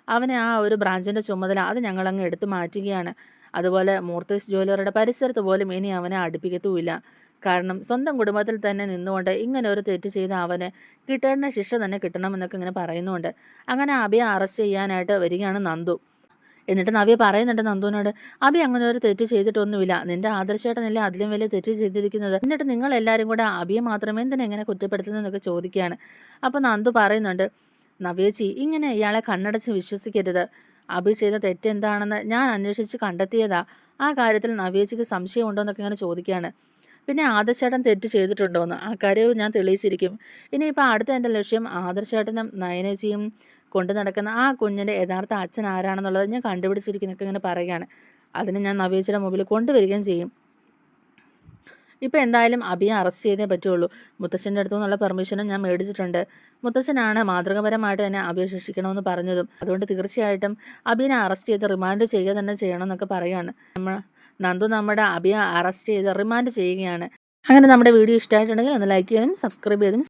അവനെ ആ ഒരു ബ്രാഞ്ചിൻ്റെ ചുമതല അത് ഞങ്ങളങ്ങ് എടുത്തു മാറ്റുകയാണ്. അതുപോലെ മൂർത്തീസ് ജ്വല്ലറിയുടെ പരിസരത്ത് പോലും ഇനി അവനെ അടുപ്പിക്കത്തുമില്ല. കാരണം സ്വന്തം കുടുംബത്തിൽ തന്നെ നിന്നുകൊണ്ട് ഇങ്ങനെ ഒരു തെറ്റ് ചെയ്ത അവന് കിട്ടേണ്ട ശിക്ഷ തന്നെ കിട്ടണമെന്നൊക്കെ ഇങ്ങനെ പറയുന്നുണ്ട്. അങ്ങനെ അബിയെ അറസ്റ്റ് ചെയ്യാനായിട്ട് വരികയാണ് നന്ദു. എന്നിട്ട് നവ്യ പറയുന്നുണ്ട് നന്ദുവിനോട്, അബി അങ്ങനെ ഒരു തെറ്റ് ചെയ്തിട്ടൊന്നുമില്ല, നിന്റെ ആദർശേട്ടനല്ലേ അതിലും വലിയ തെറ്റ് ചെയ്തിരിക്കുന്നത്, എന്നിട്ട് നിങ്ങൾ എല്ലാവരും കൂടെ അബിയെ മാത്രമേ എന്തിനാ എങ്ങനെ കുറ്റപ്പെടുത്തുന്നതെന്നൊക്കെ ചോദിക്കുകയാണ്. അപ്പോൾ നന്ദു പറയുന്നുണ്ട്, നവ്യേച്ചി ഇങ്ങനെ ഇയാളെ കണ്ണടച്ച് വിശ്വസിക്കരുത്. അഭി ചെയ്ത തെറ്റെന്താണെന്ന് ഞാൻ അന്വേഷിച്ച് കണ്ടെത്തിയതാ. ആ കാര്യത്തിൽ നവ്യേച്ചിക്ക് സംശയമുണ്ടോ എന്നൊക്കെ ഇങ്ങനെ ചോദിക്കുകയാണ്. പിന്നെ ആദർശേട്ടൻ തെറ്റ് ചെയ്തിട്ടുണ്ടോയെന്ന് ആ കാര്യവും ഞാൻ തെളിയിച്ചിരിക്കും. ഇനിയിപ്പോൾ അടുത്ത എൻ്റെ ലക്ഷ്യം ആദർശേട്ടനും നയനേച്ചിയും കൊണ്ട് നടക്കുന്ന ആ കുഞ്ഞിൻ്റെ യഥാർത്ഥ അച്ഛൻ ആരാണെന്നുള്ളത് ഞാൻ കണ്ടുപിടിച്ചിരിക്കുന്നൊക്കെ ഇങ്ങനെ പറയുകയാണ്. അതിന് ഞാൻ നവ്യേച്ചിയുടെ മുമ്പിൽ കൊണ്ടുവരികയും ചെയ്യും. ഇപ്പോൾ എന്തായാലും അഭിയെ അറസ്റ്റ് ചെയ്തേ പറ്റുള്ളൂ. മുത്തശ്ശൻ്റെ അടുത്തു നിന്നുള്ള പെർമിഷനും ഞാൻ മേടിച്ചിട്ടുണ്ട്. മുത്തശ്ശനാണ് മാതൃകാപരമായിട്ട് തന്നെ അഭിയെ ശിക്ഷിക്കണമെന്ന് പറഞ്ഞതും. അതുകൊണ്ട് തീർച്ചയായിട്ടും അഭിയെ അറസ്റ്റ് ചെയ്ത് റിമാൻഡ് ചെയ്യുക തന്നെ ചെയ്യണമെന്നൊക്കെ പറയുകയാണ്. നന്ദു നമ്മുടെ അഭിയെ അറസ്റ്റ് ചെയ്ത് റിമാൻഡ് ചെയ്യുകയാണ്. അങ്ങനെ നമ്മുടെ വീഡിയോ ഇഷ്ടമായിട്ടുണ്ടെങ്കിൽ ഒന്ന് ലൈക്ക് ചെയ്യാനും സബ്സ്ക്രൈബ് ചെയ്തും